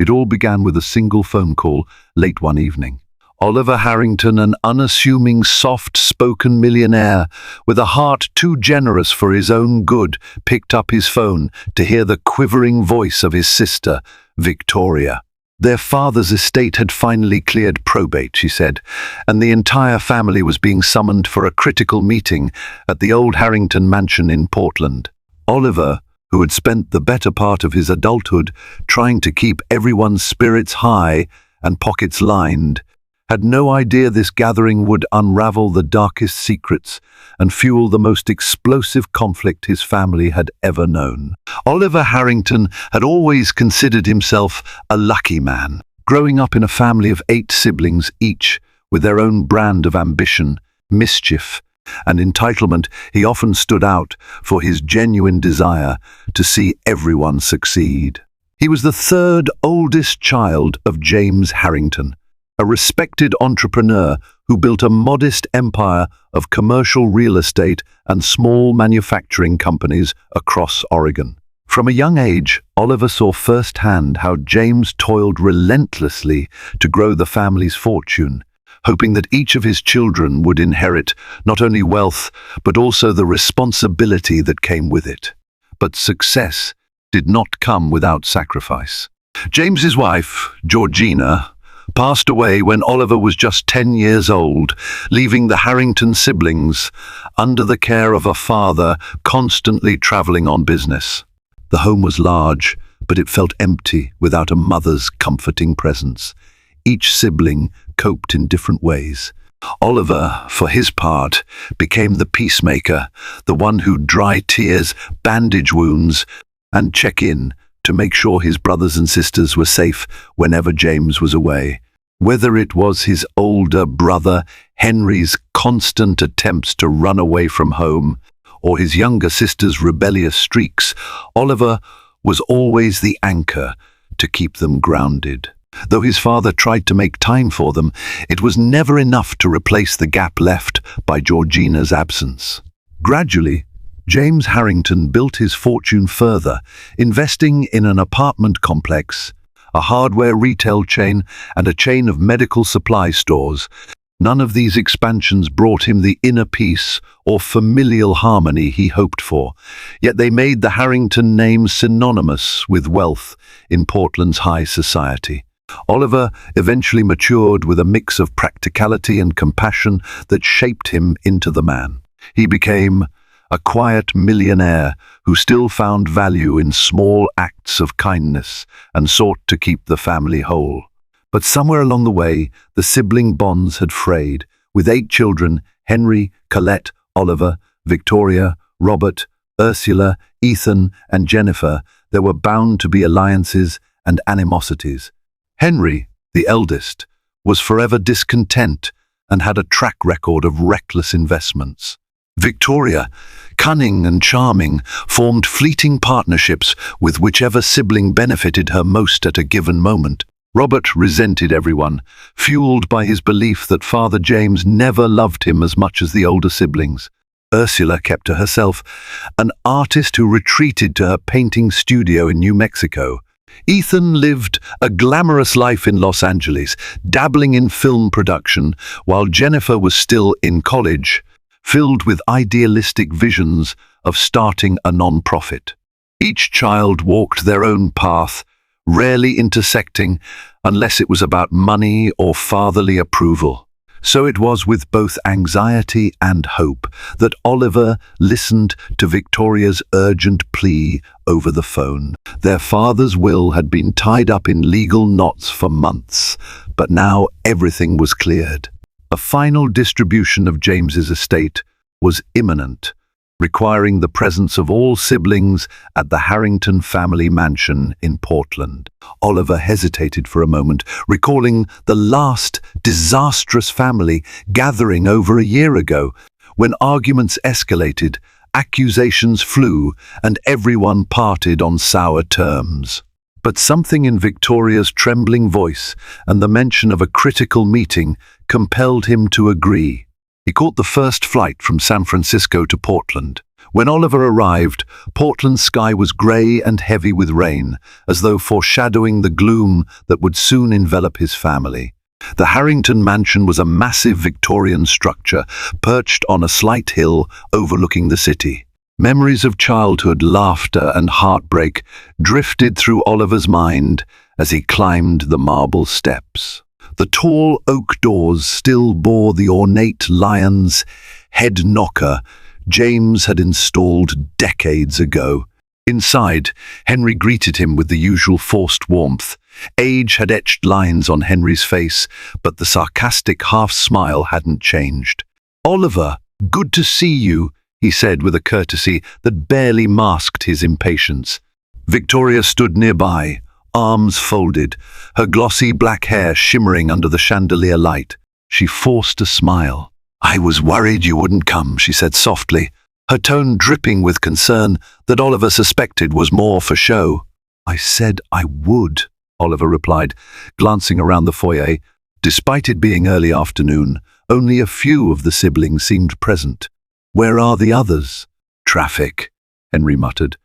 It all began with a single phone call late one evening. Oliver Harrington, an unassuming, soft-spoken millionaire with a heart too generous for his own good, picked up his phone to hear the quivering voice of his sister, Victoria. Their father's estate had finally cleared probate, she said, and the entire family was being summoned for a critical meeting at the old Harrington mansion in Portland. Oliver, who had spent the better part of his adulthood trying to keep everyone's spirits high and pockets lined, had no idea this gathering would unravel the darkest secrets and fuel the most explosive conflict his family had ever known. Oliver Harrington had always considered himself a lucky man, growing up in a family of 8 siblings, each with their own brand of ambition, mischief, and entitlement. He often stood out for his genuine desire to see everyone succeed. He was the 3rd oldest child of James Harrington, a respected entrepreneur who built a modest empire of commercial real estate and small manufacturing companies across Oregon. From a young age, Oliver saw firsthand how James toiled relentlessly to grow the family's fortune, hoping that each of his children would inherit not only wealth, but also the responsibility that came with it. But success did not come without sacrifice. James's wife, Georgina, passed away when Oliver was just 10 years old, leaving the Harrington siblings under the care of a father constantly traveling on business. The home was large, but it felt empty without a mother's comforting presence. Each sibling coped in different ways. Oliver, for his part, became the peacemaker, the one who'd dry tears, bandage wounds, and check in to make sure his brothers and sisters were safe whenever James was away. Whether it was his older brother Henry's constant attempts to run away from home, or his younger sister's rebellious streaks, Oliver was always the anchor to keep them grounded. Though his father tried to make time for them, it was never enough to replace the gap left by Georgina's absence. Gradually, James Harrington built his fortune further, investing in an apartment complex, a hardware retail chain, and a chain of medical supply stores. None of these expansions brought him the inner peace or familial harmony he hoped for, yet they made the Harrington name synonymous with wealth in Portland's high society. Oliver eventually matured with a mix of practicality and compassion that shaped him into the man. He became a quiet millionaire who still found value in small acts of kindness and sought to keep the family whole. But somewhere along the way, the sibling bonds had frayed. With 8 children, Henry, Colette, Oliver, Victoria, Robert, Ursula, Ethan, and Jennifer, there were bound to be alliances and animosities. Henry, the eldest, was forever discontent and had a track record of reckless investments. Victoria, cunning and charming, formed fleeting partnerships with whichever sibling benefited her most at a given moment. Robert resented everyone, fueled by his belief that Father James never loved him as much as the older siblings. Ursula kept to herself, an artist who retreated to her painting studio in New Mexico. Ethan lived a glamorous life in Los Angeles, dabbling in film production, while Jennifer was still in college, filled with idealistic visions of starting a non-profit. Each child walked their own path, rarely intersecting unless it was about money or fatherly approval. So it was with both anxiety and hope that Oliver listened to Victoria's urgent plea over the phone. Their father's will had been tied up in legal knots for months, but now everything was cleared. A final distribution of James's estate was imminent, requiring the presence of all siblings at the Harrington family mansion in Portland. Oliver hesitated for a moment, recalling the last disastrous family gathering over a year ago, when arguments escalated, accusations flew, and everyone parted on sour terms. But something in Victoria's trembling voice and the mention of a critical meeting compelled him to agree. He caught the first flight from San Francisco to Portland. When Oliver arrived, Portland's sky was grey and heavy with rain, as though foreshadowing the gloom that would soon envelop his family. The Harrington mansion was a massive Victorian structure perched on a slight hill overlooking the city. Memories of childhood, laughter and heartbreak drifted through Oliver's mind as he climbed the marble steps. The tall oak doors still bore the ornate lion's head knocker James had installed decades ago. Inside, Henry greeted him with the usual forced warmth. Age had etched lines on Henry's face, but the sarcastic half-smile hadn't changed. "Oliver, good to see you," he said with a courtesy that barely masked his impatience. Victoria stood nearby, arms folded, her glossy black hair shimmering under the chandelier light. She forced a smile. "I was worried you wouldn't come," she said softly, her tone dripping with concern that Oliver suspected was more for show. "I said I would," Oliver replied, glancing around the foyer. Despite it being early afternoon, only a few of the siblings seemed present. "Where are the others?" "Traffic," Henry muttered.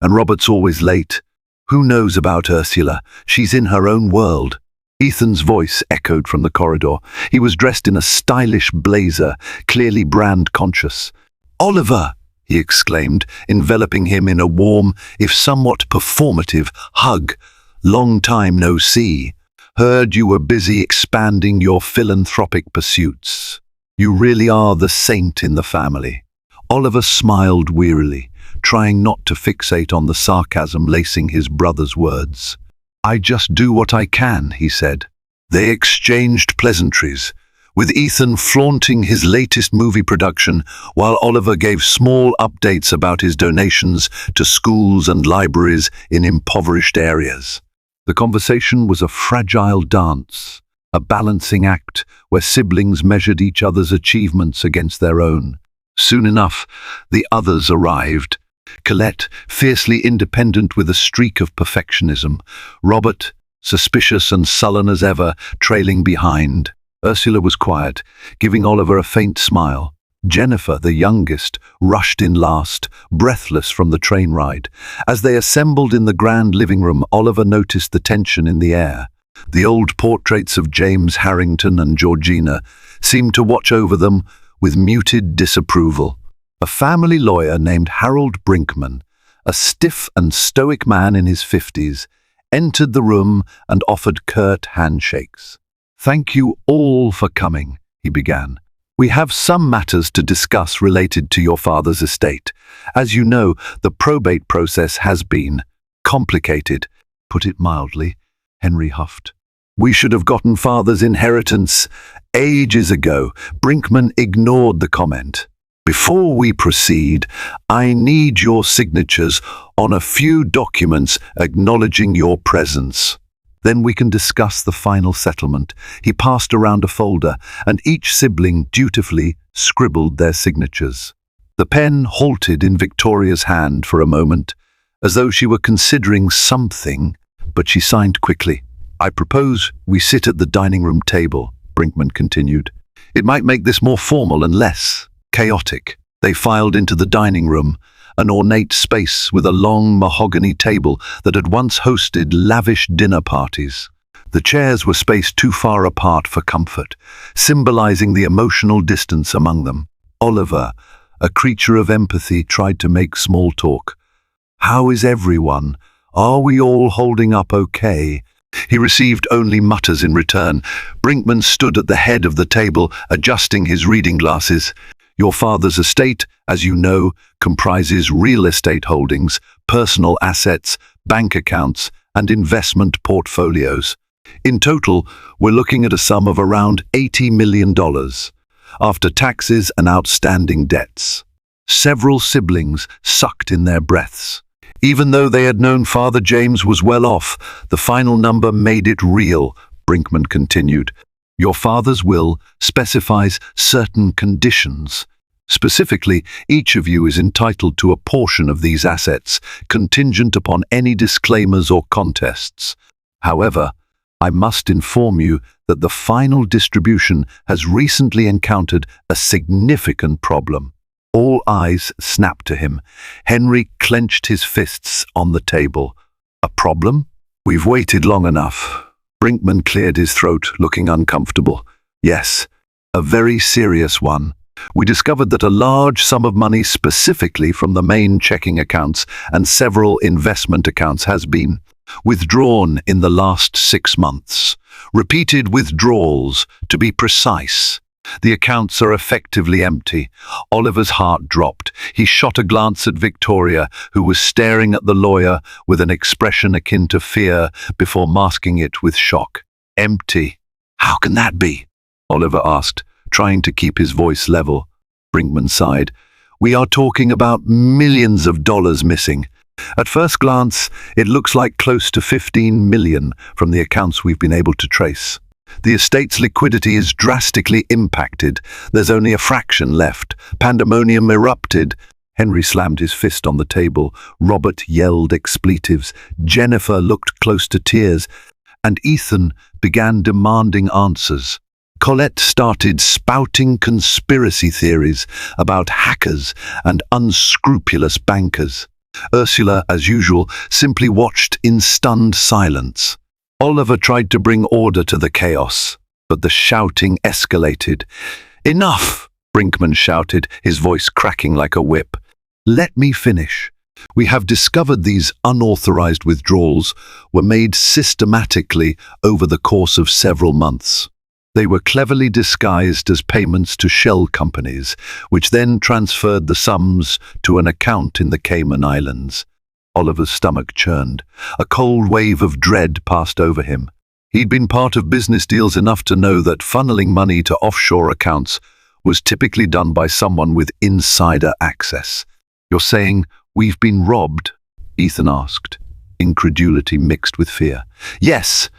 "And Robert's always late. Who knows about Ursula? She's in her own world." Ethan's voice echoed from the corridor. He was dressed in a stylish blazer, clearly brand-conscious. "Oliver!" he exclaimed, enveloping him in a warm, if somewhat performative, hug. "Long time no see. Heard you were busy expanding your philanthropic pursuits. You really are the saint in the family." Oliver smiled wearily, trying not to fixate on the sarcasm lacing his brother's words. "I just do what I can," he said. They exchanged pleasantries, with Ethan flaunting his latest movie production while Oliver gave small updates about his donations to schools and libraries in impoverished areas. The conversation was a fragile dance, a balancing act where siblings measured each other's achievements against their own. Soon enough, the others arrived. Colette, fiercely independent with a streak of perfectionism. Robert, suspicious and sullen as ever, trailing behind. Ursula was quiet, giving Oliver a faint smile. Jennifer, the youngest, rushed in last, breathless from the train ride. As they assembled in the grand living room, Oliver noticed the tension in the air. The old portraits of James Harrington and Georgina seemed to watch over them with muted disapproval. A family lawyer named Harold Brinkman, a stiff and stoic man in his 50s, entered the room and offered curt handshakes. "Thank you all for coming," he began. "We have some matters to discuss related to your father's estate. As you know, the probate process has been complicated, put it mildly," Henry huffed. "We should have gotten father's inheritance ages ago." Brinkman ignored the comment. "Before we proceed, I need your signatures on a few documents acknowledging your presence. Then we can discuss the final settlement." He passed around a folder, and each sibling dutifully scribbled their signatures. The pen halted in Victoria's hand for a moment, as though she were considering something, but she signed quickly. "I propose we sit at the dining room table," Brinkman continued. "It might make this more formal and less chaotic." They filed into the dining room, an ornate space with a long mahogany table that had once hosted lavish dinner parties. The chairs were spaced too far apart for comfort, symbolizing the emotional distance among them. Oliver, a creature of empathy, tried to make small talk. "How is everyone? Are we all holding up okay?" He received only mutters in return. Brinkman stood at the head of the table, adjusting his reading glasses. "Your father's estate, as you know, comprises real estate holdings, personal assets, bank accounts, and investment portfolios. In total, we're looking at a sum of around $80 million, after taxes and outstanding debts." Several siblings sucked in their breaths. Even though they had known Father James was well off, the final number made it real, Brinkman continued. "Your father's will specifies certain conditions. Specifically, each of you is entitled to a portion of these assets, contingent upon any disclaimers or contests. However, I must inform you that the final distribution has recently encountered a significant problem." All eyes snapped to him. Henry clenched his fists on the table. A problem? We've waited long enough. Brinkman cleared his throat, looking uncomfortable. Yes, a very serious one. We discovered that a large sum of money specifically from the main checking accounts and several investment accounts has been withdrawn in the last 6 months. Repeated withdrawals, to be precise. The accounts are effectively empty. Oliver's heart dropped. He shot a glance at Victoria, who was staring at the lawyer with an expression akin to fear before masking it with shock. Empty. How can that be? Oliver asked, trying to keep his voice level. Brinkman sighed. We are talking about millions of dollars missing. At first glance, it looks like close to 15 million from the accounts we've been able to trace. The estate's liquidity is drastically impacted. There's only a fraction left. Pandemonium erupted. Henry slammed his fist on the table. Robert yelled expletives. Jennifer looked close to tears. And Ethan began demanding answers. Colette started spouting conspiracy theories about hackers and unscrupulous bankers. Ursula, as usual, simply watched in stunned silence. Oliver tried to bring order to the chaos, but the shouting escalated. Enough! Brinkman shouted, his voice cracking like a whip. Let me finish. We have discovered these unauthorized withdrawals were made systematically over the course of several months. They were cleverly disguised as payments to shell companies, which then transferred the sums to an account in the Cayman Islands. Oliver's stomach churned. A cold wave of dread passed over him. He'd been part of business deals enough to know that funneling money to offshore accounts was typically done by someone with insider access. You're saying we've been robbed? Ethan asked, incredulity mixed with fear. Yes,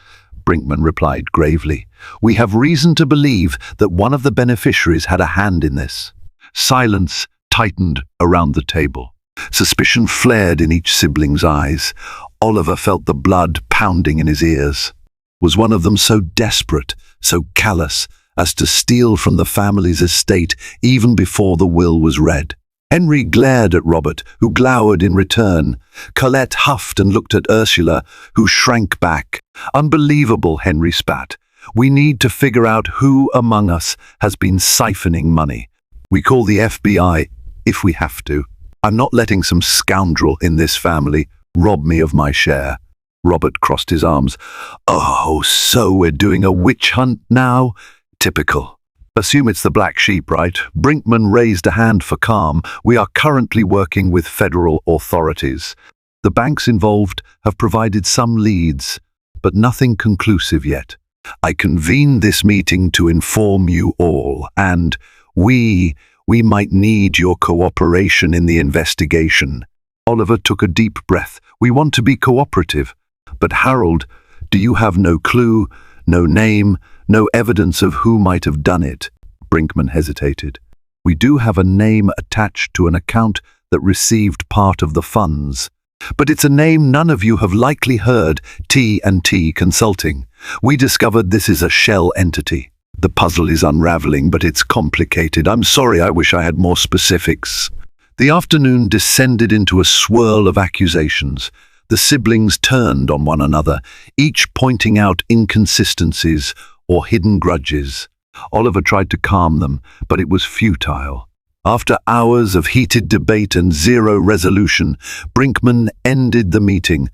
Brinkman replied gravely. We have reason to believe that one of the beneficiaries had a hand in this. Silence tightened around the table. Suspicion flared in each sibling's eyes. Oliver felt the blood pounding in his ears. Was one of them so desperate, so callous, as to steal from the family's estate even before the will was read? Henry glared at Robert, who glowered in return. Colette huffed and looked at Ursula, who shrank back. Unbelievable, Henry spat. We need to figure out who among us has been siphoning money. We call the FBI if we have to. I'm not letting some scoundrel in this family rob me of my share. Robert crossed his arms. Oh, so we're doing a witch hunt now? Typical. Assume it's the black sheep, right? Brinkman raised a hand for calm. We are currently working with federal authorities. The banks involved have provided some leads, but nothing conclusive yet. I convened this meeting to inform you all, and we might need your cooperation in the investigation. Oliver took a deep breath. We want to be cooperative. But Harold, do you have no clue, no name, no evidence of who might have done it? Brinkman hesitated. We do have a name attached to an account that received part of the funds. But it's a name none of you have likely heard, T&T Consulting. We discovered this is a shell entity. The puzzle is unraveling, but it's complicated. I'm sorry, I wish I had more specifics. The afternoon descended into a swirl of accusations. The siblings turned on one another, each pointing out inconsistencies or hidden grudges. Oliver tried to calm them, but it was futile. After hours of heated debate and zero resolution, Brinkman ended the meeting,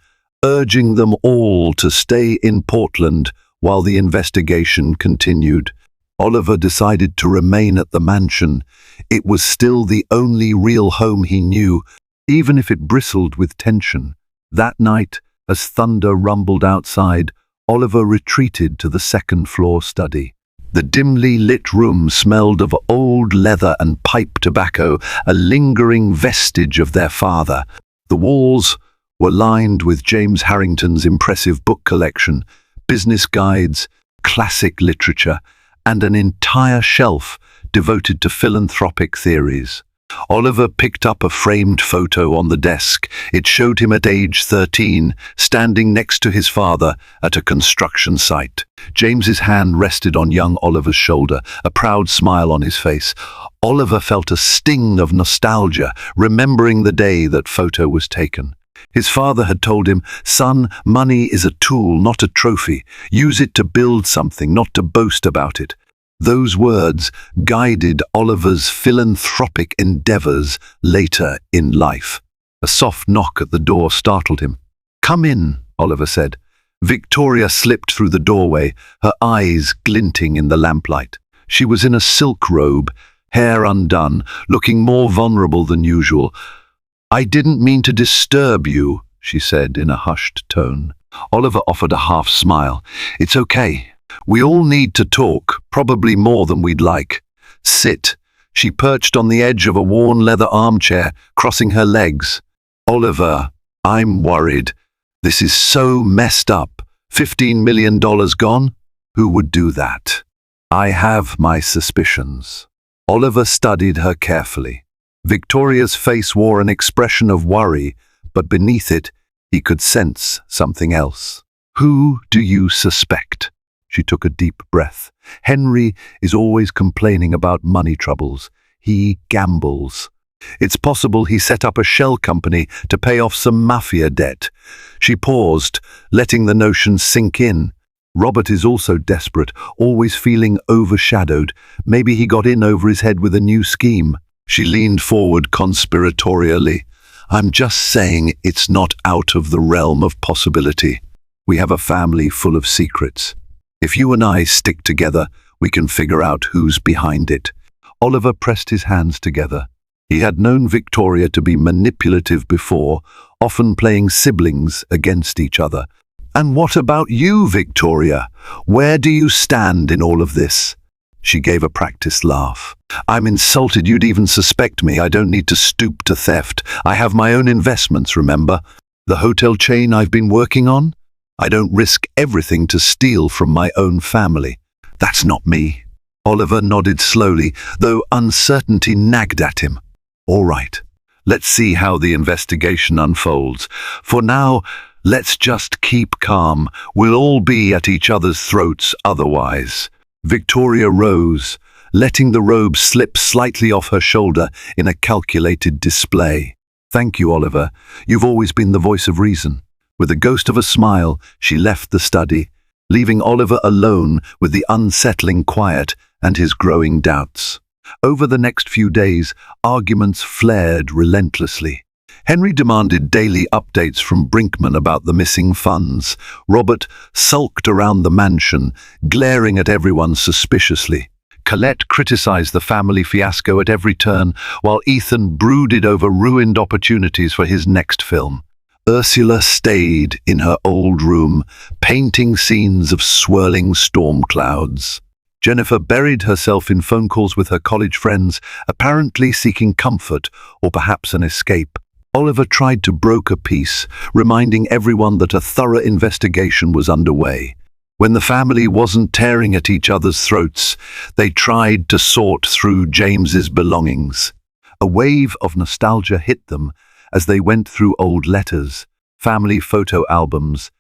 urging them all to stay in Portland while the investigation continued. Oliver decided to remain at the mansion. It was still the only real home he knew, even if it bristled with tension. That night, as thunder rumbled outside, Oliver retreated to the second-floor study. The dimly lit room smelled of old leather and pipe tobacco, a lingering vestige of their father. The walls were lined with James Harrington's impressive book collection, business guides, classic literature, and an entire shelf devoted to philanthropic theories. Oliver picked up a framed photo on the desk. It showed him at age 13, standing next to his father at a construction site. James's hand rested on young Oliver's shoulder, a proud smile on his face. Oliver felt a sting of nostalgia, remembering the day that photo was taken. His father had told him, "Son, money is a tool, not a trophy. Use it to build something, not to boast about it." Those words guided Oliver's philanthropic endeavors later in life. A soft knock at the door startled him. "Come in," Oliver said. Victoria slipped through the doorway, her eyes glinting in the lamplight. She was in a silk robe, hair undone, looking more vulnerable than usual. "I didn't mean to disturb you," she said in a hushed tone. Oliver offered a half smile. "It's okay. We all need to talk, probably more than we'd like. Sit." She perched on the edge of a worn leather armchair, crossing her legs. "Oliver, I'm worried. This is so messed up. $15 million gone? Who would do that? I have my suspicions." Oliver studied her carefully. Victoria's face wore an expression of worry, but beneath it, he could sense something else. "Who do you suspect?" She took a deep breath. "Henry is always complaining about money troubles. He gambles. It's possible he set up a shell company to pay off some mafia debt." She paused, letting the notion sink in. "Robert is also desperate, always feeling overshadowed. Maybe he got in over his head with a new scheme." She leaned forward conspiratorially. "I'm just saying it's not out of the realm of possibility. We have a family full of secrets. If you and I stick together, we can figure out who's behind it." Oliver pressed his hands together. He had known Victoria to be manipulative before, often playing siblings against each other. "And what about you, Victoria? Where do you stand in all of this?" She gave a practiced laugh. "I'm insulted you'd even suspect me. I don't need to stoop to theft. I have my own investments, remember? The hotel chain I've been working on? I don't risk everything to steal from my own family. That's not me." Oliver nodded slowly, though uncertainty nagged at him. "All right, let's see how the investigation unfolds. For now, let's just keep calm. We'll all be at each other's throats otherwise." Victoria rose, letting the robe slip slightly off her shoulder in a calculated display. "Thank you, Oliver. You've always been the voice of reason." With a ghost of a smile, she left the study, leaving Oliver alone with the unsettling quiet and his growing doubts. Over the next few days, arguments flared relentlessly. Henry demanded daily updates from Brinkman about the missing funds. Robert sulked around the mansion, glaring at everyone suspiciously. Colette criticized the family fiasco at every turn, while Ethan brooded over ruined opportunities for his next film. Ursula stayed in her old room, painting scenes of swirling storm clouds. Jennifer buried herself in phone calls with her college friends, apparently seeking comfort or perhaps an escape. Oliver tried to broker peace, reminding everyone that a thorough investigation was underway. When the family wasn't tearing at each other's throats, they tried to sort through James's belongings. A wave of nostalgia hit them as they went through old letters, family photo albums,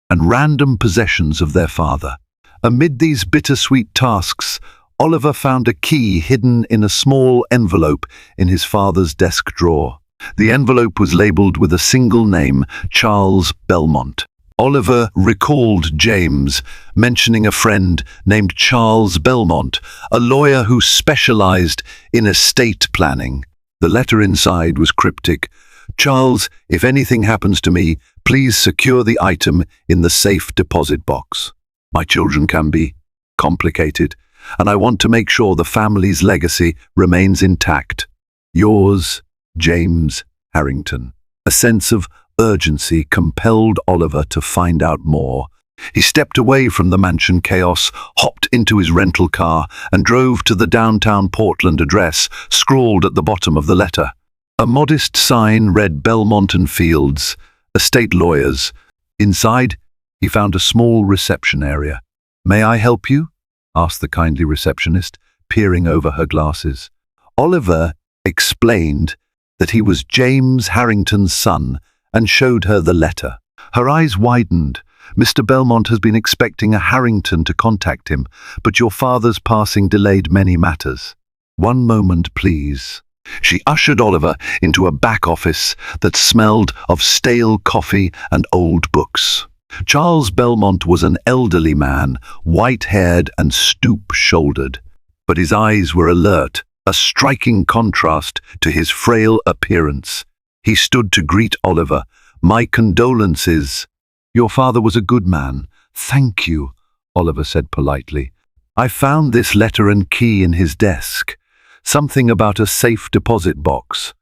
and random possessions of their father. Amid these bittersweet tasks, Oliver found a key hidden in a small envelope in his father's desk drawer. The envelope was labeled with a single name, Charles Belmont. Oliver recalled James mentioning a friend named Charles Belmont, a lawyer who specialized in estate planning. The letter inside was cryptic. "Charles, if anything happens to me, please secure the item in the safe deposit box. My children can be complicated, and I want to make sure the family's legacy remains intact. Yours, James Harrington." A sense of urgency compelled Oliver to find out more. He stepped away from the mansion chaos, hopped into his rental car, and drove to the downtown Portland address, scrawled at the bottom of the letter. A modest sign read Belmont and Fields, estate lawyers. Inside, he found a small reception area. "May I help you?" asked the kindly receptionist, peering over her glasses. Oliver explained that he was James Harrington's son and showed her the letter. Her eyes widened. Mr. Belmont has been expecting a Harrington to contact him, but your father's passing delayed many matters. One moment, please. She ushered Oliver into a back office that smelled of stale coffee and old books. Charles Belmont was an elderly man, white-haired and stoop-shouldered, but his eyes were alert, a striking contrast to his frail appearance. He stood to greet Oliver. "My condolences." "Your father was a good man. Thank you," Oliver said politely. "I found this letter and key in his desk. Something about a safe deposit box.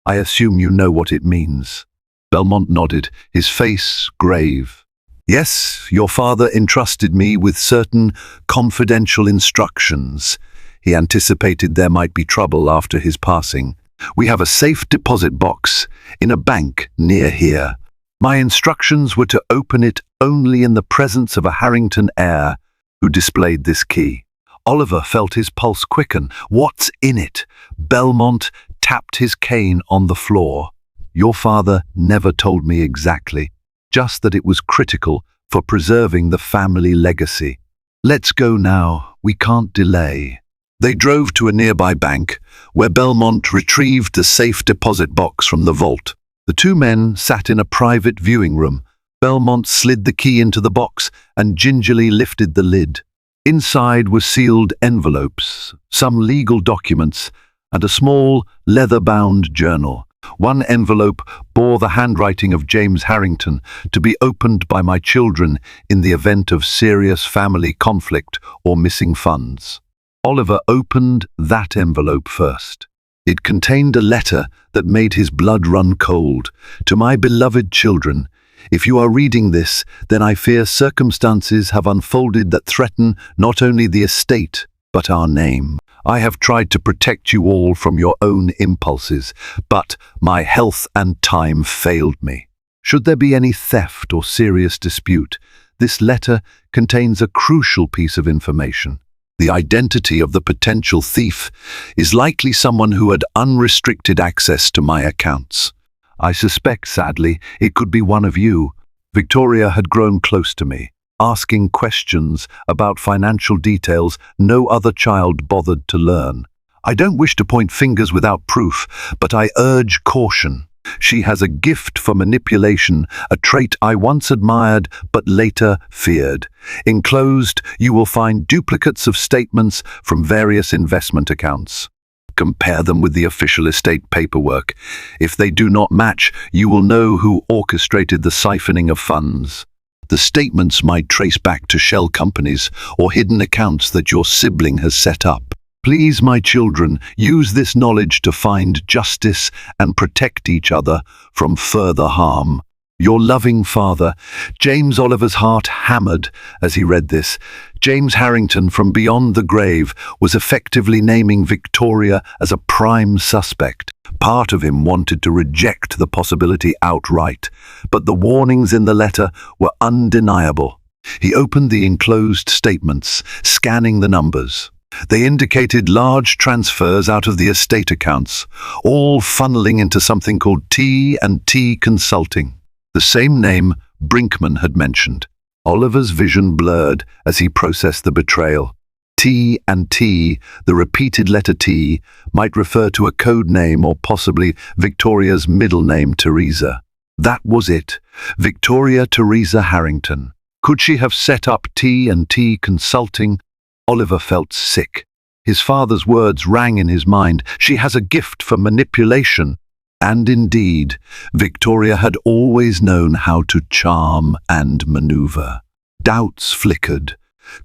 I assume you know what it means." Belmont nodded, his face grave. "Yes, your father entrusted me with certain confidential instructions. He anticipated there might be trouble after his passing. We have a safe deposit box in a bank near here. My instructions were to open it only in the presence of a Harrington heir who displayed this key." Oliver felt his pulse quicken. "What's in it?" Belmont tapped his cane on the floor. "Your father never told me exactly, just that it was critical for preserving the family legacy. Let's go now, we can't delay." They drove to a nearby bank, where Belmont retrieved the safe deposit box from the vault. The two men sat in a private viewing room. Belmont slid the key into the box and gingerly lifted the lid. Inside were sealed envelopes, some legal documents, and a small, leather-bound journal. One envelope bore the handwriting of James Harrington, to be opened by my children in the event of serious family conflict or missing funds. Oliver opened that envelope first. It contained a letter that made his blood run cold. "To my beloved children, if you are reading this, then I fear circumstances have unfolded that threaten not only the estate, but our name. I have tried to protect you all from your own impulses, but my health and time failed me. Should there be any theft or serious dispute, this letter contains a crucial piece of information. The identity of the potential thief is likely someone who had unrestricted access to my accounts. I suspect, sadly, it could be one of you." Victoria had grown close to me, asking questions about financial details no other child bothered to learn. "I don't wish to point fingers without proof, but I urge caution. She has a gift for manipulation, a trait I once admired but later feared. Enclosed, you will find duplicates of statements from various investment accounts. Compare them with the official estate paperwork. If they do not match, you will know who orchestrated the siphoning of funds. The statements might trace back to shell companies or hidden accounts that your sibling has set up. Please, my children, use this knowledge to find justice and protect each other from further harm. Your loving father." James Oliver's heart hammered as he read this. James Harrington from beyond the grave was effectively naming Victoria as a prime suspect. Part of him wanted to reject the possibility outright, but the warnings in the letter were undeniable. He opened the enclosed statements, scanning the numbers. They indicated large transfers out of the estate accounts, all funneling into something called T&T Consulting, the same name Brinkman had mentioned. Oliver's vision blurred as he processed the betrayal. T&T, the repeated letter T, might refer to a code name or possibly Victoria's middle name, Teresa. That was it, Victoria Teresa Harrington. Could she have set up T&T Consulting? Oliver felt sick. His father's words rang in his mind. She has a gift for manipulation. And indeed, Victoria had always known how to charm and maneuver. Doubts flickered.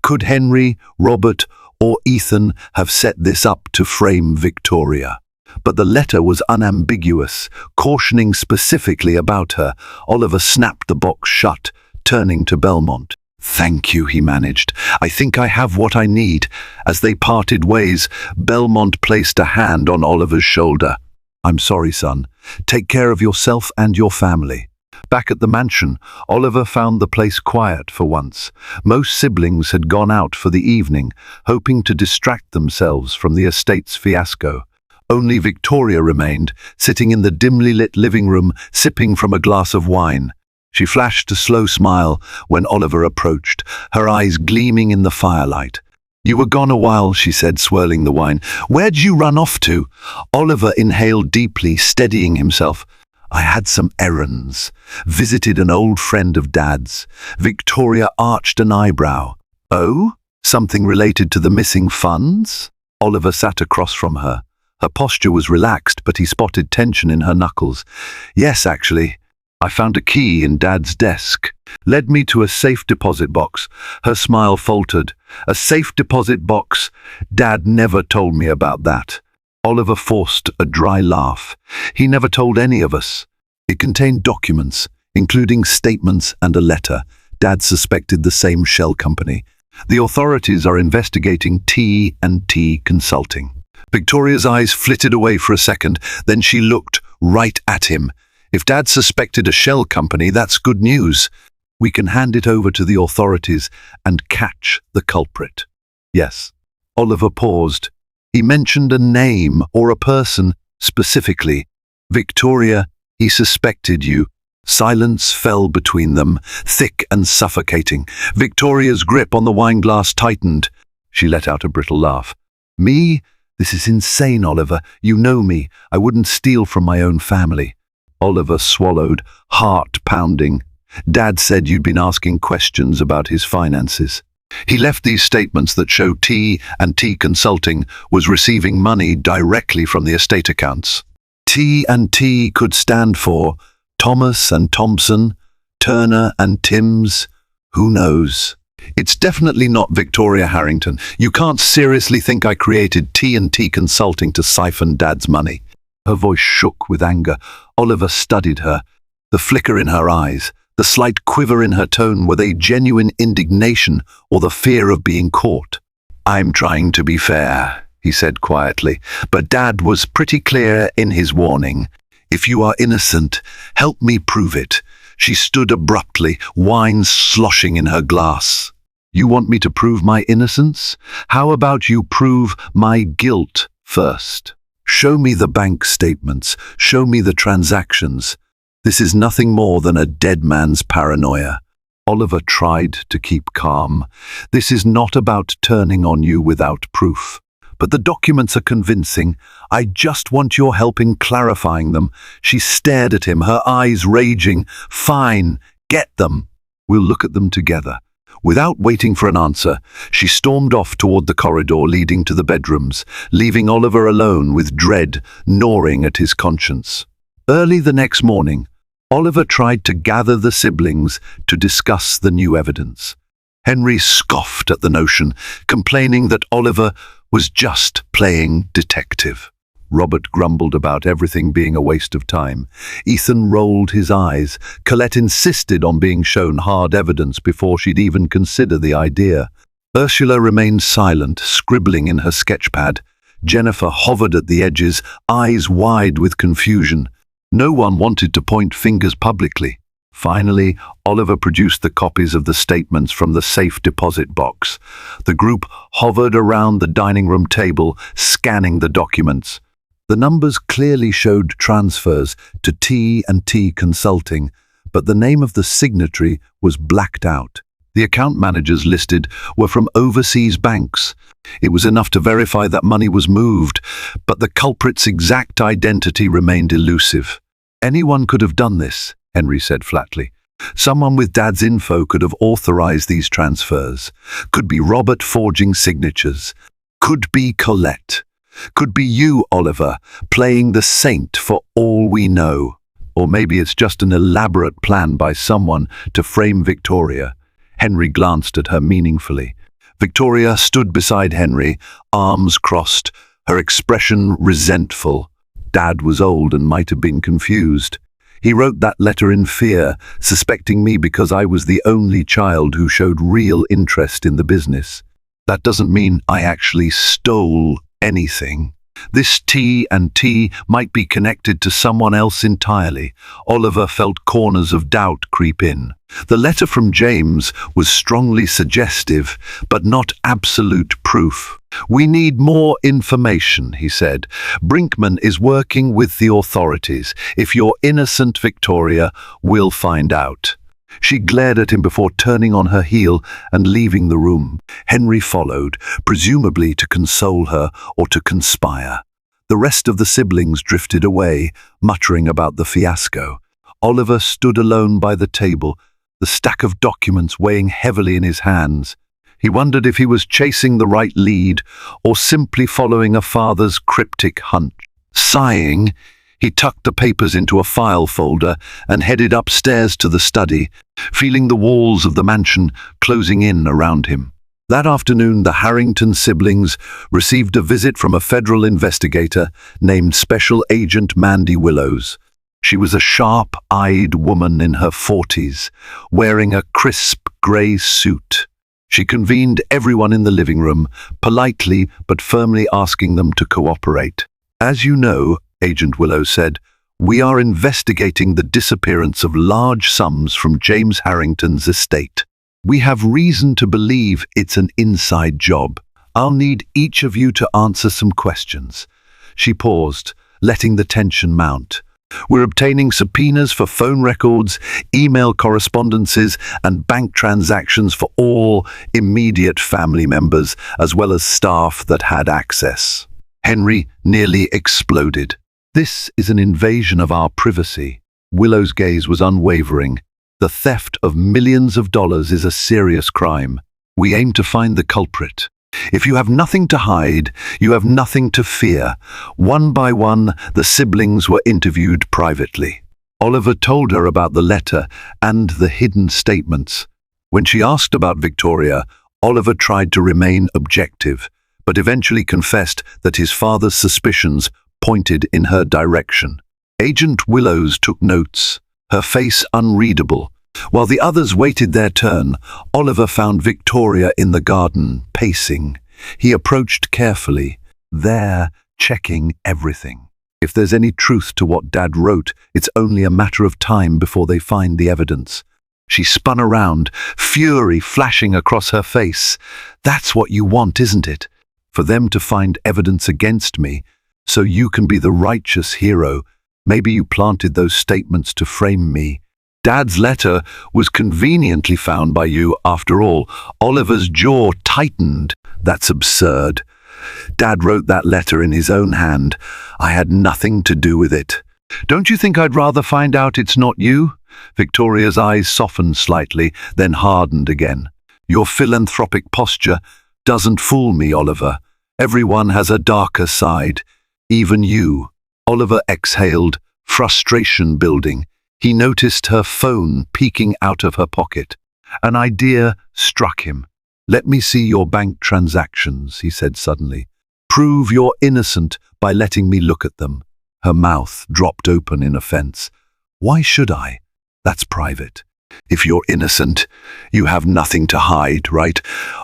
Could Henry, Robert, or Ethan have set this up to frame Victoria? But the letter was unambiguous, cautioning specifically about her. Oliver snapped the box shut, turning to Belmont. "Thank you," he managed. "I think I have what I need." As they parted ways, Belmont placed a hand on Oliver's shoulder. "I'm sorry, son. Take care of yourself and your family." Back at the mansion, Oliver found the place quiet for once. Most siblings had gone out for the evening, hoping to distract themselves from the estate's fiasco. Only Victoria remained, sitting in the dimly lit living room, sipping from a glass of wine. She flashed a slow smile when Oliver approached, her eyes gleaming in the firelight. "You were gone a while," she said, swirling the wine. "Where'd you run off to?" Oliver inhaled deeply, steadying himself. "I had some errands. Visited an old friend of Dad's." Victoria arched an eyebrow. "Oh? Something related to the missing funds?" Oliver sat across from her. Her posture was relaxed, but he spotted tension in her knuckles. "Yes, actually. I found a key in Dad's desk. Led me to a safe deposit box." Her smile faltered. "A safe deposit box? Dad never told me about that." Oliver forced a dry laugh. "He never told any of us." It contained documents, including statements and a letter. Dad suspected the same shell company. "The authorities are investigating T&T Consulting." Victoria's eyes flitted away for a second, then she looked right at him. "If Dad suspected a shell company, that's good news. We can hand it over to the authorities and catch the culprit." "Yes." Oliver paused. He mentioned a name or a person specifically. "Victoria, he suspected you." Silence fell between them, thick and suffocating. Victoria's grip on the wineglass tightened. She let out a brittle laugh. "Me? This is insane, Oliver. You know me. I wouldn't steal from my own family." Oliver swallowed, heart pounding. "Dad said you'd been asking questions about his finances. He left these statements that show T&T Consulting was receiving money directly from the estate accounts." T&T could stand for Thomas and Thompson, Turner and Timms. Who knows? "It's definitely not Victoria Harrington. You can't seriously think I created T&T Consulting to siphon Dad's money." Her voice shook with anger. Oliver studied her. The flicker in her eyes, the slight quiver in her tone, were they genuine indignation or the fear of being caught? "I'm trying to be fair," he said quietly, "but Dad was pretty clear in his warning. If you are innocent, help me prove it." She stood abruptly, wine sloshing in her glass. "You want me to prove my innocence? How about you prove my guilt first? Show me the bank statements. Show me the transactions. This is nothing more than a dead man's paranoia." Oliver tried to keep calm. "This is not about turning on you without proof. But the documents are convincing. I just want your help in clarifying them." She stared at him, her eyes raging. "Fine, get them. We'll look at them together." Without waiting for an answer, she stormed off toward the corridor leading to the bedrooms, leaving Oliver alone with dread gnawing at his conscience. Early the next morning, Oliver tried to gather the siblings to discuss the new evidence. Henry scoffed at the notion, complaining that Oliver was just playing detective. Robert grumbled about everything being a waste of time. Ethan rolled his eyes. Colette insisted on being shown hard evidence before she'd even consider the idea. Ursula remained silent, scribbling in her sketchpad. Jennifer hovered at the edges, eyes wide with confusion. No one wanted to point fingers publicly. Finally, Oliver produced the copies of the statements from the safe deposit box. The group hovered around the dining room table, scanning the documents. The numbers clearly showed transfers to T&T Consulting, but the name of the signatory was blacked out. The account managers listed were from overseas banks. It was enough to verify that money was moved, but the culprit's exact identity remained elusive. "Anyone could have done this," Henry said flatly. "Someone with Dad's info could have authorized these transfers. Could be Robert forging signatures. Could be Colette. Could be you, Oliver, playing the saint for all we know. Or maybe it's just an elaborate plan by someone to frame Victoria." Henry glanced at her meaningfully. Victoria stood beside Henry, arms crossed, her expression resentful. Dad was old and might have been confused. "He wrote that letter in fear, suspecting me because I was the only child who showed real interest in the business. That doesn't mean I actually stole anything." This T&T might be connected to someone else entirely. Oliver felt corners of doubt creep in. The letter from James was strongly suggestive, but not absolute proof. "We need more information," he said. "Brinkman is working with the authorities. If you're innocent, Victoria, we'll find out." She glared at him before turning on her heel and leaving the room. Henry followed, presumably to console her or to conspire. The rest of the siblings drifted away, muttering about the fiasco. Oliver stood alone by the table, the stack of documents weighing heavily in his hands. He wondered if he was chasing the right lead or simply following a father's cryptic hunch. Sighing, he tucked the papers into a file folder and headed upstairs to the study, feeling the walls of the mansion closing in around him. That afternoon, the Harrington siblings received a visit from a federal investigator named Special Agent Mandy Willows. She was a sharp-eyed woman in her 40s, wearing a crisp grey suit. She convened everyone in the living room, politely but firmly asking them to cooperate. "As you know," Agent Willows said, "we are investigating the disappearance of large sums from James Harrington's estate. We have reason to believe it's an inside job. I'll need each of you to answer some questions." She paused, letting the tension mount. "We're obtaining subpoenas for phone records, email correspondences, and bank transactions for all immediate family members, as well as staff that had access." Henry nearly exploded. "This is an invasion of our privacy." Willow's gaze was unwavering. "The theft of millions of dollars is a serious crime. We aim to find the culprit. If you have nothing to hide, you have nothing to fear." One by one, the siblings were interviewed privately. Oliver told her about the letter and the hidden statements. When she asked about Victoria, Oliver tried to remain objective, but eventually confessed that his father's suspicions pointed in her direction. Agent Willows took notes, her face unreadable. While the others waited their turn, Oliver found Victoria in the garden, pacing. He approached carefully, there, checking everything. "If there's any truth to what Dad wrote, it's only a matter of time before they find the evidence." She spun around, fury flashing across her face. "That's what you want, isn't it? For them to find evidence against me, so you can be the righteous hero. Maybe you planted those statements to frame me. Dad's letter was conveniently found by you, after all." Oliver's jaw tightened. "That's absurd. Dad wrote that letter in his own hand. I had nothing to do with it." "Don't you think I'd rather find out it's not you?" Victoria's eyes softened slightly, then hardened again. "Your philanthropic posture doesn't fool me, Oliver. Everyone has a darker side. Even you." Oliver exhaled, frustration building. He noticed her phone peeking out of her pocket. An idea struck him. "Let me see your bank transactions," he said suddenly. "Prove you're innocent by letting me look at them." Her mouth dropped open in offense. "Why should I? That's private." "If you're innocent, you have nothing to hide, right?"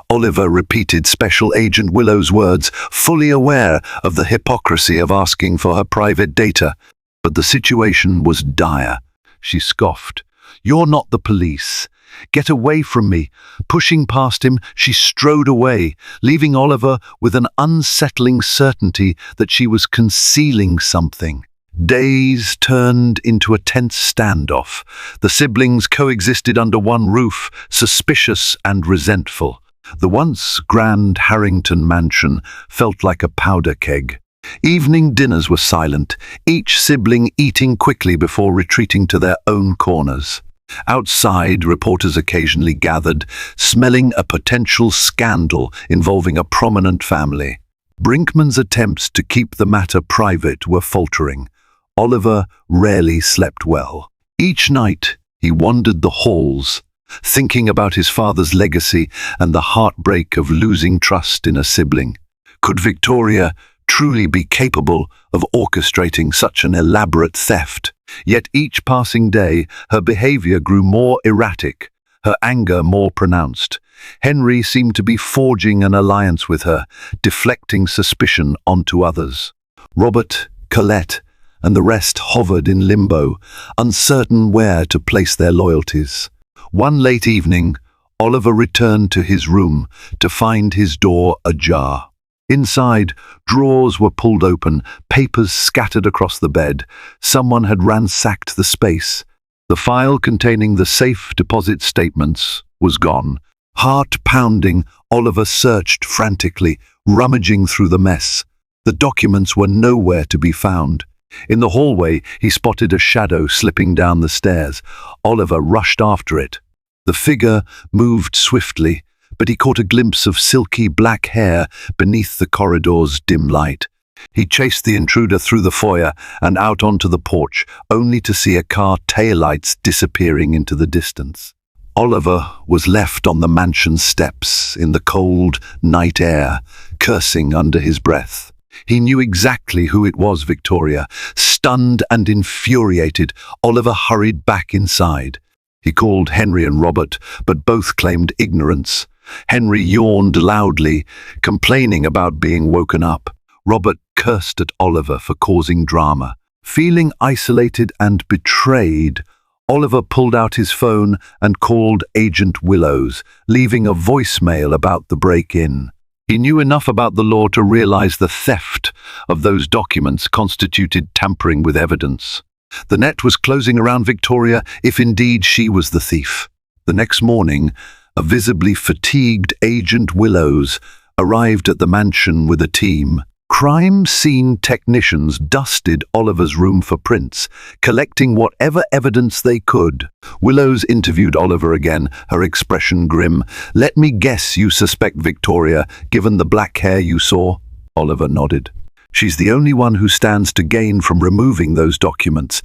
Oliver repeated Special Agent Willow's words, fully aware of the hypocrisy of asking for her private data. But the situation was dire. She scoffed. "You're not the police. Get away from me." Pushing past him, she strode away, leaving Oliver with an unsettling certainty that she was concealing something. Days turned into a tense standoff. The siblings coexisted under one roof, suspicious and resentful. The once grand Harrington mansion felt like a powder keg. Evening dinners were silent, each sibling eating quickly before retreating to their own corners. Outside, reporters occasionally gathered, smelling a potential scandal involving a prominent family. Brinkman's attempts to keep the matter private were faltering. Oliver rarely slept well. Each night, he wandered the halls, thinking about his father's legacy and the heartbreak of losing trust in a sibling. Could Victoria truly be capable of orchestrating such an elaborate theft? Yet each passing day, her behavior grew more erratic, her anger more pronounced. Henry seemed to be forging an alliance with her, deflecting suspicion onto others. Robert, Colette, and the rest hovered in limbo, uncertain where to place their loyalties. One late evening, Oliver returned to his room to find his door ajar. Inside, drawers were pulled open, papers scattered across the bed. Someone had ransacked the space. The file containing the safe deposit statements was gone. Heart pounding, Oliver searched frantically, rummaging through the mess. The documents were nowhere to be found. In the hallway, he spotted a shadow slipping down the stairs. Oliver rushed after it. The figure moved swiftly, but he caught a glimpse of silky black hair beneath the corridor's dim light. He chased the intruder through the foyer and out onto the porch, only to see a car taillights disappearing into the distance. Oliver was left on the mansion's steps in the cold night air, cursing under his breath. He knew exactly who it was, Victoria. Stunned and infuriated, Oliver hurried back inside. He called Henry and Robert, but both claimed ignorance. Henry yawned loudly, complaining about being woken up. Robert cursed at Oliver for causing drama. Feeling isolated and betrayed, Oliver pulled out his phone and called Agent Willows, leaving a voicemail about the break-in. He knew enough about the law to realize the theft of those documents constituted tampering with evidence. The net was closing around Victoria if indeed she was the thief. The next morning, a visibly fatigued Agent Willows arrived at the mansion with a team. Crime scene technicians dusted Oliver's room for prints, collecting whatever evidence they could. Willows interviewed Oliver again, her expression grim. "Let me guess you suspect Victoria, given the black hair you saw?" Oliver nodded. "She's the only one who stands to gain from removing those documents.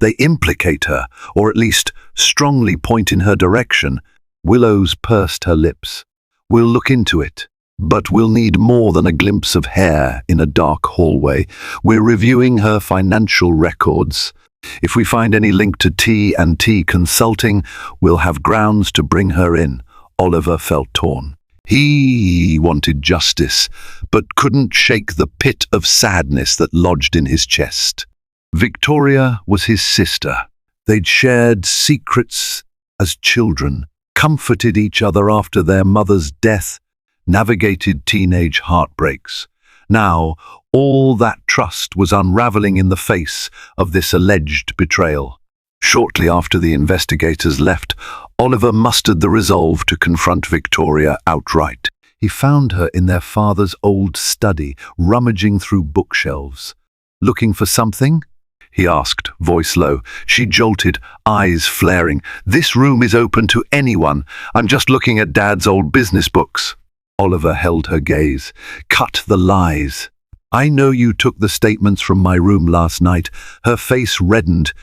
They implicate her, or at least strongly point in her direction." Willows pursed her lips. "We'll look into it. But we'll need more than a glimpse of hair in a dark hallway. We're reviewing her financial records. If we find any link to T&T Consulting, we'll have grounds to bring her in." Oliver felt torn. He wanted justice, but couldn't shake the pit of sadness that lodged in his chest. Victoria was his sister. They'd shared secrets as children, comforted each other after their mother's death, navigated teenage heartbreaks. Now, all that trust was unraveling in the face of this alleged betrayal. Shortly after the investigators left, Oliver mustered the resolve to confront Victoria outright. He found her in their father's old study, rummaging through bookshelves. "Looking for something?" he asked, voice low. She jolted, eyes flaring. "This room is open to anyone. I'm just looking at Dad's old business books." Oliver held her gaze. "Cut the lies. I know you took the statements from my room last night." Her face reddened.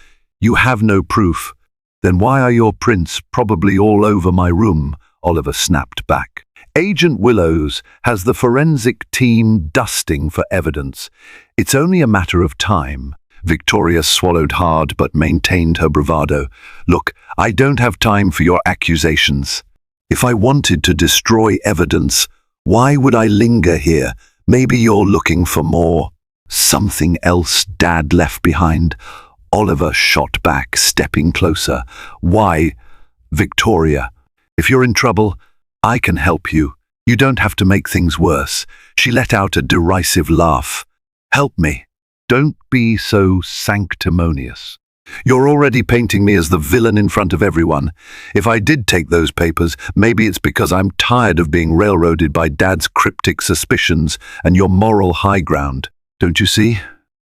"You have no proof. Then why are your prints probably all over my room?" Oliver snapped back. "Agent Willows has the forensic team dusting for evidence. It's only a matter of time." Victoria swallowed hard but maintained her bravado. "Look, I don't have time for your accusations. If I wanted to destroy evidence, why would I linger here? Maybe you're looking for more. Something else Dad left behind." Oliver shot back, stepping closer. "Why, Victoria, if you're in trouble, I can help you. You don't have to make things worse." She let out a derisive laugh. "Help me. Don't be so sanctimonious. You're already painting me as the villain in front of everyone. If I did take those papers, maybe it's because I'm tired of being railroaded by Dad's cryptic suspicions and your moral high ground. Don't you see?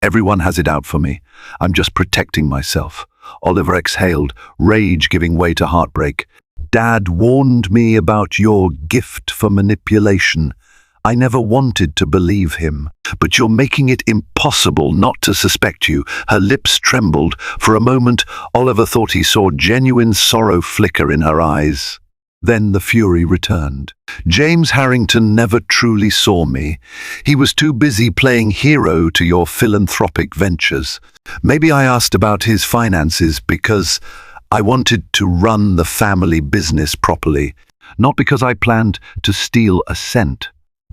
Everyone has it out for me. I'm just protecting myself." Oliver exhaled, rage giving way to heartbreak. "Dad warned me about your gift for manipulation. I never wanted to believe him. But you're making it impossible not to suspect you." Her lips trembled. For a moment, Oliver thought he saw genuine sorrow flicker in her eyes. Then the fury returned. "James Harrington never truly saw me. He was too busy playing hero to your philanthropic ventures. Maybe I asked about his finances because I wanted to run the family business properly, not because I planned to steal a cent."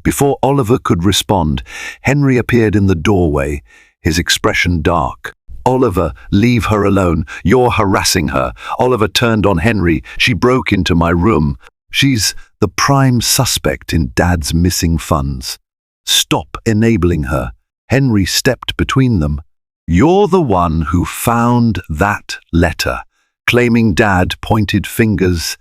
Before Oliver could respond, Henry appeared in the doorway, his expression dark. "Oliver, leave her alone. You're harassing her." Oliver turned on Henry. "She broke into my room. She's the prime suspect in Dad's missing funds. Stop enabling her." Henry stepped between them. "You're the one who found that letter," claiming Dad pointed fingers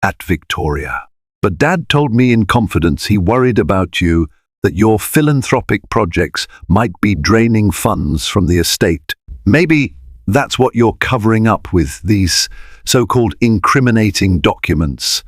at Victoria. "But Dad told me in confidence he worried about you, that your philanthropic projects might be draining funds from the estate. Maybe that's what you're covering up with these so-called incriminating documents."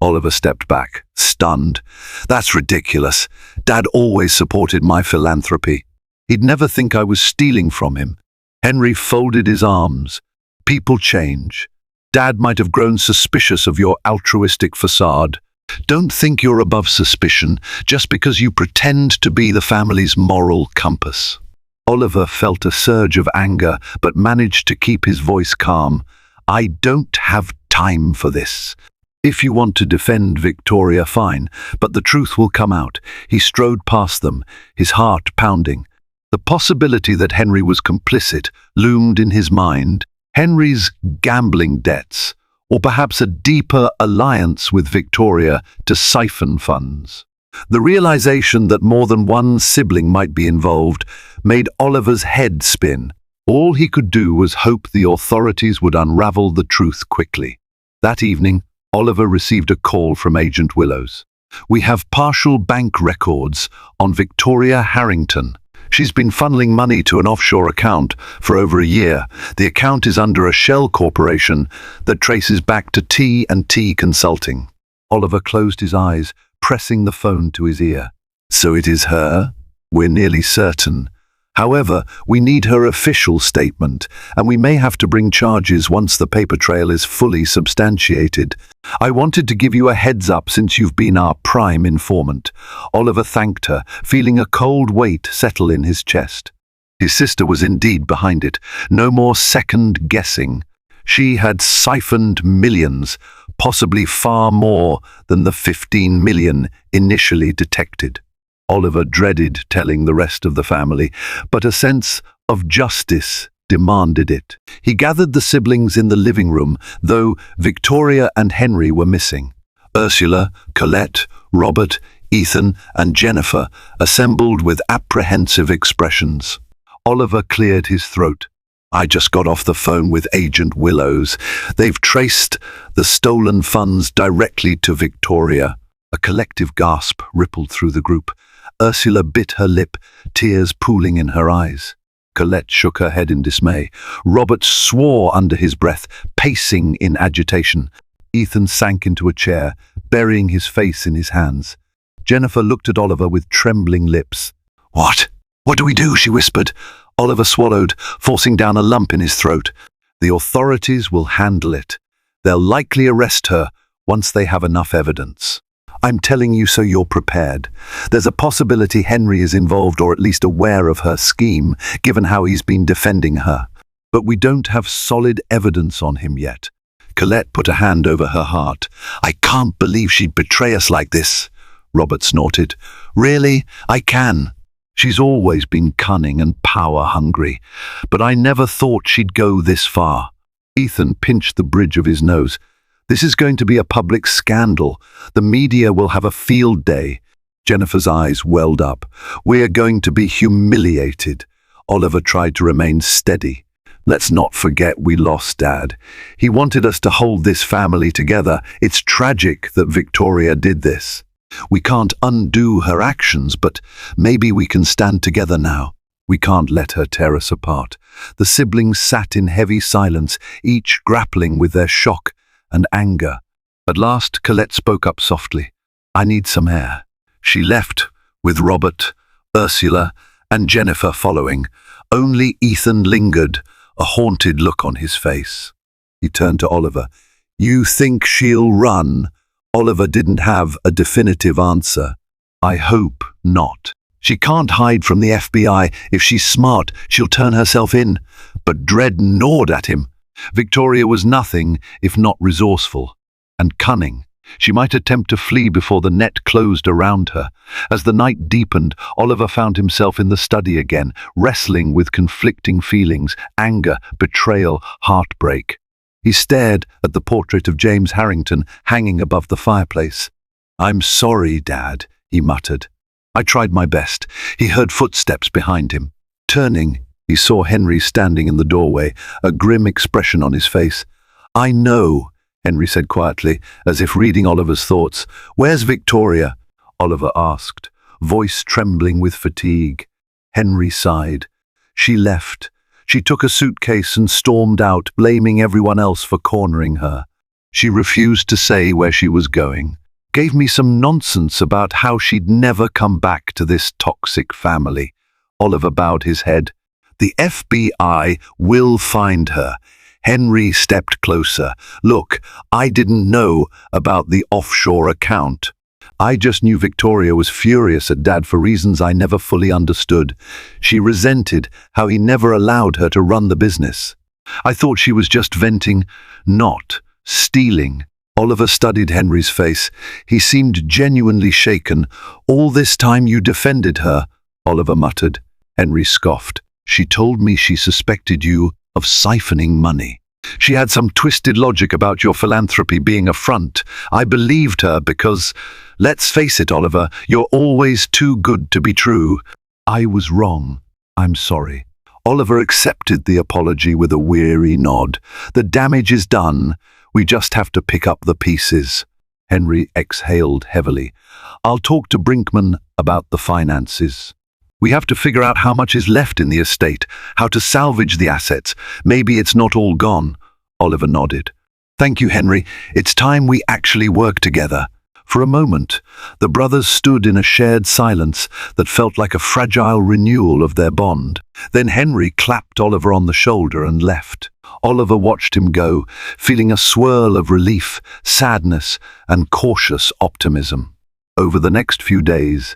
Oliver stepped back, stunned. "That's ridiculous. Dad always supported my philanthropy. He'd never think I was stealing from him." Henry folded his arms. "People change. Dad might have grown suspicious of your altruistic facade. Don't think you're above suspicion just because you pretend to be the family's moral compass." Oliver felt a surge of anger, but managed to keep his voice calm. "I don't have time for this. If you want to defend Victoria, fine, but the truth will come out." He strode past them, his heart pounding. The possibility that Henry was complicit loomed in his mind. Henry's gambling debts, or perhaps a deeper alliance with Victoria to siphon funds. The realization that more than one sibling might be involved made Oliver's head spin. All he could do was hope the authorities would unravel the truth quickly. That evening, Oliver received a call from Agent Willows. "We have partial bank records on Victoria Harrington. She's been funneling money to an offshore account for over a year. The account is under a shell corporation that traces back to T&T Consulting." Oliver closed his eyes, pressing the phone to his ear. "So it is her? We're nearly certain. However, we need her official statement, and we may have to bring charges once the paper trail is fully substantiated. I wanted to give you a heads up since you've been our prime informant." Oliver thanked her, feeling a cold weight settle in his chest. His sister was indeed behind it. No more second guessing. She had siphoned millions, possibly far more than the 15 million initially detected. Oliver dreaded telling the rest of the family, but a sense of justice demanded it. He gathered the siblings in the living room, though Victoria and Henry were missing. Ursula, Colette, Robert, Ethan, and Jennifer assembled with apprehensive expressions. Oliver cleared his throat. "I just got off the phone with Agent Willows. They've traced the stolen funds directly to Victoria." A collective gasp rippled through the group. Ursula bit her lip, tears pooling in her eyes. Colette shook her head in dismay. Robert swore under his breath, pacing in agitation. Ethan sank into a chair, burying his face in his hands. Jennifer looked at Oliver with trembling lips. What do we do?" she whispered. Oliver swallowed, forcing down a lump in his throat. "The authorities will handle it. They'll likely arrest her once they have enough evidence. I'm telling you so you're prepared. There's a possibility Henry is involved or at least aware of her scheme, given how he's been defending her. But we don't have solid evidence on him yet." Colette put a hand over her heart. "I can't believe she'd betray us like this," Robert snorted. "Really? I can. She's always been cunning and power-hungry, but I never thought she'd go this far." Ethan pinched the bridge of his nose. "This is going to be a public scandal. The media will have a field day." Jennifer's eyes welled up. "We're going to be humiliated." Oliver tried to remain steady. "Let's not forget we lost Dad. He wanted us to hold this family together. It's tragic that Victoria did this. We can't undo her actions, but maybe we can stand together now. We can't let her tear us apart." The siblings sat in heavy silence, each grappling with their shock and anger. At last, Colette spoke up softly. "I need some air." She left, with Robert, Ursula, and Jennifer following. Only Ethan lingered, a haunted look on his face. He turned to Oliver. "You think she'll run?" Oliver didn't have a definitive answer. "I hope not. She can't hide from the FBI. If she's smart, she'll turn herself in." But dread gnawed at him. Victoria was nothing if not resourceful and cunning. She might attempt to flee before the net closed around her. As the night deepened, Oliver found himself in the study again, wrestling with conflicting feelings, anger, betrayal, heartbreak. He stared at the portrait of James Harrington hanging above the fireplace. "I'm sorry, Dad," he muttered. "I tried my best." He heard footsteps behind him. Turning, he saw Henry standing in the doorway, a grim expression on his face. "I know," Henry said quietly, as if reading Oliver's thoughts. "Where's Victoria?" Oliver asked, voice trembling with fatigue. Henry sighed. "She left. She took a suitcase and stormed out, blaming everyone else for cornering her. She refused to say where she was going. Gave me some nonsense about how she'd never come back to this toxic family." Oliver bowed his head. "The FBI will find her." Henry stepped closer. "Look, I didn't know about the offshore account. I just knew Victoria was furious at Dad for reasons I never fully understood. She resented how he never allowed her to run the business. I thought she was just venting, not stealing." Oliver studied Henry's face. He seemed genuinely shaken. "All this time you defended her," Oliver muttered. Henry scoffed. "She told me she suspected you of siphoning money. She had some twisted logic about your philanthropy being a front. I believed her because, let's face it, Oliver, you're always too good to be true. I was wrong. I'm sorry." Oliver accepted the apology with a weary nod. "The damage is done. We just have to pick up the pieces." Henry exhaled heavily. "I'll talk to Brinkman about the finances. We have to figure out how much is left in the estate, how to salvage the assets. Maybe it's not all gone." Oliver nodded. "Thank you, Henry. It's time we actually work together." For a moment, the brothers stood in a shared silence that felt like a fragile renewal of their bond. Then Henry clapped Oliver on the shoulder and left. Oliver watched him go, feeling a swirl of relief, sadness, and cautious optimism. Over the next few days,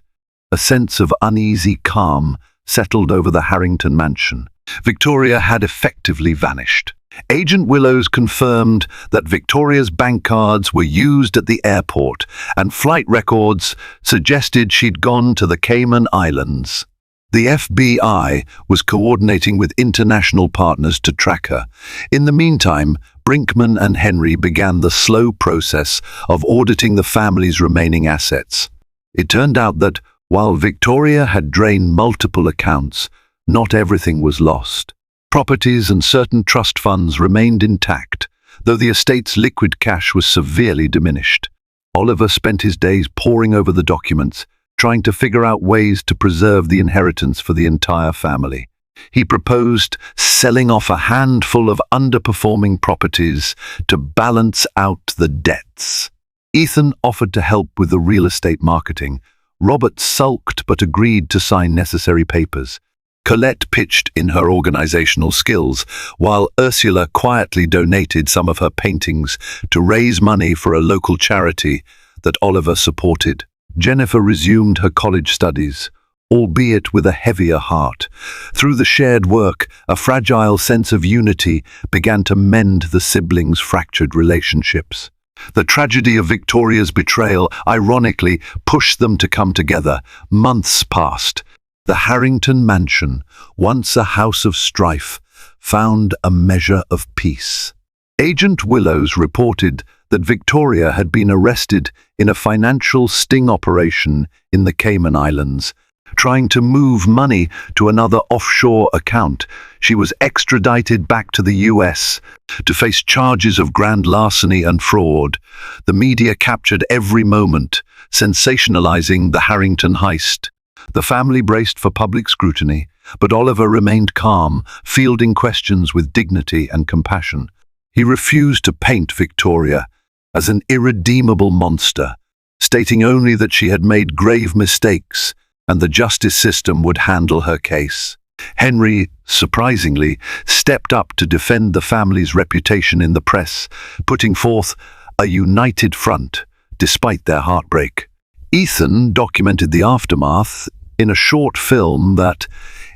a sense of uneasy calm settled over the Harrington mansion. Victoria had effectively vanished. Agent Willows confirmed that Victoria's bank cards were used at the airport, and flight records suggested she'd gone to the Cayman Islands. The FBI was coordinating with international partners to track her. In the meantime, Brinkman and Henry began the slow process of auditing the family's remaining assets. It turned out that, while Victoria had drained multiple accounts, not everything was lost. Properties and certain trust funds remained intact, though the estate's liquid cash was severely diminished. Oliver spent his days poring over the documents, trying to figure out ways to preserve the inheritance for the entire family. He proposed selling off a handful of underperforming properties to balance out the debts. Ethan offered to help with the real estate marketing. Robert sulked but agreed to sign necessary papers. Colette pitched in her organizational skills, while Ursula quietly donated some of her paintings to raise money for a local charity that Oliver supported. Jennifer resumed her college studies, albeit with a heavier heart. Through the shared work, a fragile sense of unity began to mend the siblings' fractured relationships. The tragedy of Victoria's betrayal, ironically, pushed them to come together. Months passed. The Harrington mansion, once a house of strife, found a measure of peace. Agent Willows reported that Victoria had been arrested in a financial sting operation in the Cayman Islands. Trying to move money to another offshore account, she was extradited back to the US to face charges of grand larceny and fraud. The media captured every moment, sensationalizing the Harrington heist. The family braced for public scrutiny, but Oliver remained calm, fielding questions with dignity and compassion. He refused to paint Victoria as an irredeemable monster, stating only that she had made grave mistakes and the justice system would handle her case. Henry, surprisingly, stepped up to defend the family's reputation in the press, putting forth a united front despite their heartbreak. Ethan documented the aftermath in a short film that,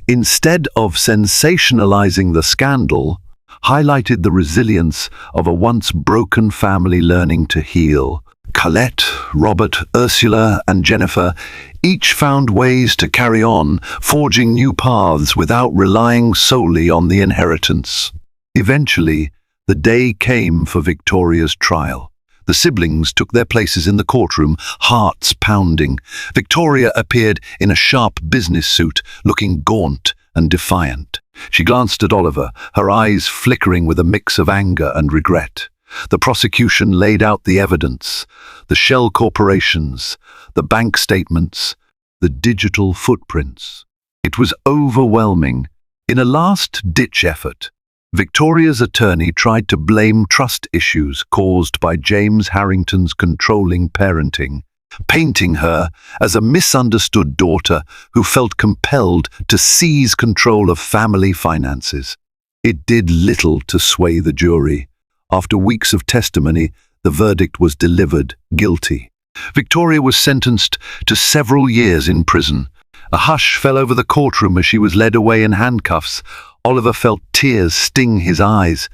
instead of sensationalizing the scandal, highlighted the resilience of a once broken family learning to heal. Colette, Robert, Ursula, and Jennifer each found ways to carry on, forging new paths without relying solely on the inheritance. Eventually, the day came for Victoria's trial. The siblings took their places in the courtroom, hearts pounding. Victoria appeared in a sharp business suit, looking gaunt and defiant. She glanced at Oliver, her eyes flickering with a mix of anger and regret. The prosecution laid out the evidence, the shell corporations, the bank statements, the digital footprints. It was overwhelming. In a last-ditch effort, Victoria's attorney tried to blame trust issues caused by James Harrington's controlling parenting, painting her as a misunderstood daughter who felt compelled to seize control of family finances. It did little to sway the jury. After weeks of testimony, the verdict was delivered guilty. Victoria was sentenced to several years in prison. A hush fell over the courtroom as she was led away in handcuffs. Oliver felt tears sting his eyes.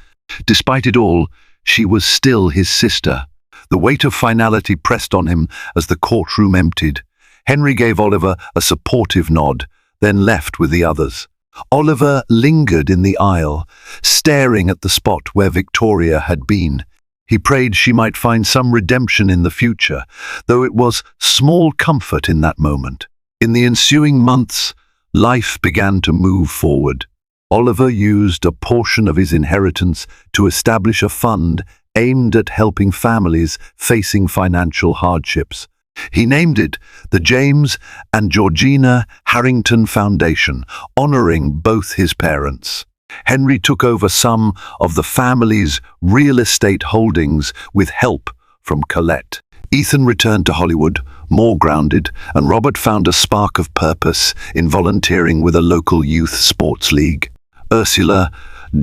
Despite it all, she was still his sister. The weight of finality pressed on him as the courtroom emptied. Henry gave Oliver a supportive nod, then left with the others. Oliver lingered in the aisle, staring at the spot where Victoria had been. He prayed she might find some redemption in the future, though it was small comfort in that moment. In the ensuing months, life began to move forward. Oliver used a portion of his inheritance to establish a fund aimed at helping families facing financial hardships. He named it the James and Georgina Harrington Foundation, honoring both his parents. Henry took over some of the family's real estate holdings with help from Colette. Ethan returned to Hollywood, more grounded, and Robert found a spark of purpose in volunteering with a local youth sports league. Ursula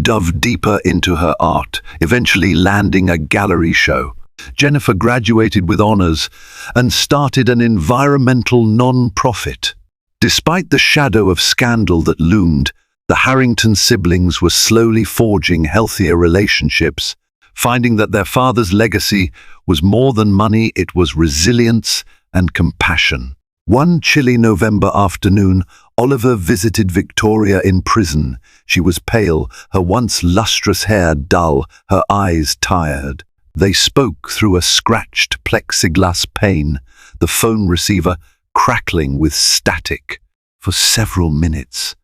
dove deeper into her art, eventually landing a gallery show. Jennifer graduated with honors and started an environmental non-profit. Despite the shadow of scandal that loomed, the Harrington siblings were slowly forging healthier relationships, finding that their father's legacy was more than money, it was resilience and compassion. One chilly November afternoon, Oliver visited Victoria in prison. She was pale, her once lustrous hair dull, her eyes tired. They spoke through a scratched plexiglass pane, the phone receiver crackling with static. For several minutes,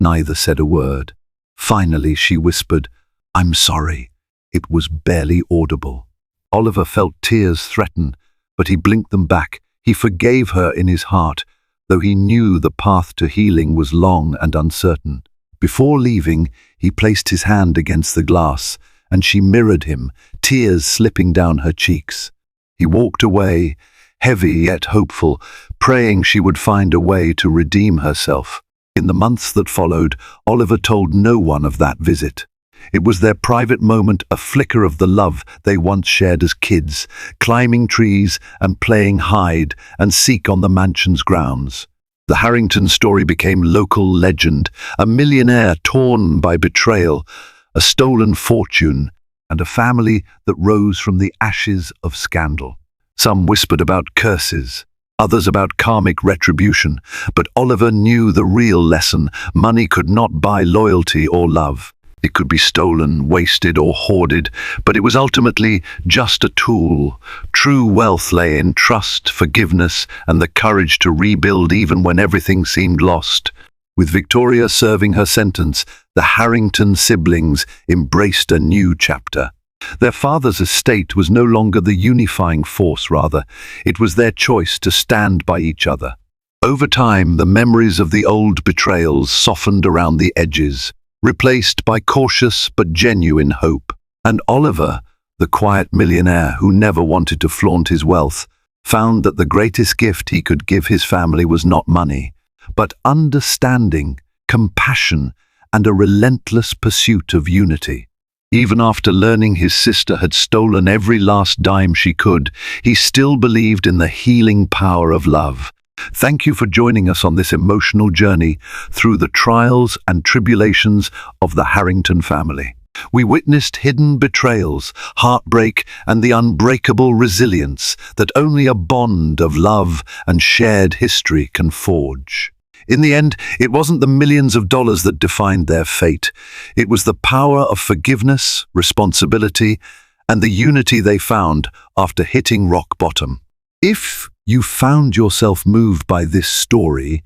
neither said a word. Finally, she whispered, "I'm sorry." It was barely audible. Oliver felt tears threaten, but he blinked them back. He forgave her in his heart, though he knew the path to healing was long and uncertain. Before leaving, he placed his hand against the glass, and she mirrored him, tears slipping down her cheeks. He walked away, heavy yet hopeful, praying she would find a way to redeem herself. In the months that followed, Oliver told no one of that visit. It was their private moment, a flicker of the love they once shared as kids, climbing trees and playing hide and seek on the mansion's grounds. The Harrington story became local legend, a millionaire torn by betrayal, a stolen fortune, and a family that rose from the ashes of scandal. Some whispered about curses, others about karmic retribution, but Oliver knew the real lesson: money could not buy loyalty or love. It could be stolen, wasted, or hoarded, but it was ultimately just a tool. True wealth lay in trust, forgiveness, and the courage to rebuild even when everything seemed lost. With Victoria serving her sentence, the Harrington siblings embraced a new chapter. Their father's estate was no longer the unifying force, rather, it was their choice to stand by each other. Over time, the memories of the old betrayals softened around the edges, replaced by cautious but genuine hope. And Oliver, the quiet millionaire who never wanted to flaunt his wealth, found that the greatest gift he could give his family was not money, but understanding, compassion, and a relentless pursuit of unity. Even after learning his sister had stolen every last dime she could, he still believed in the healing power of love. Thank you for joining us on this emotional journey through the trials and tribulations of the Harrington family. We witnessed hidden betrayals, heartbreak, and the unbreakable resilience that only a bond of love and shared history can forge. In the end, it wasn't the millions of dollars that defined their fate. It was the power of forgiveness, responsibility, and the unity they found after hitting rock bottom. If you found yourself moved by this story,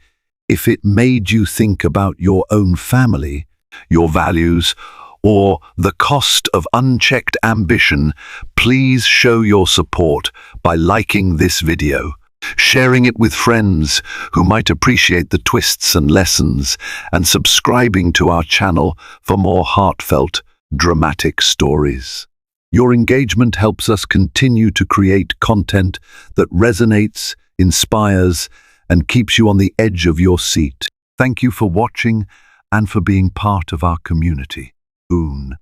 if it made you think about your own family, your values, or the cost of unchecked ambition, please show your support by liking this video, sharing it with friends who might appreciate the twists and lessons, and subscribing to our channel for more heartfelt, dramatic stories. Your engagement helps us continue to create content that resonates, inspires, and keeps you on the edge of your seat. Thank you for watching and for being part of our community.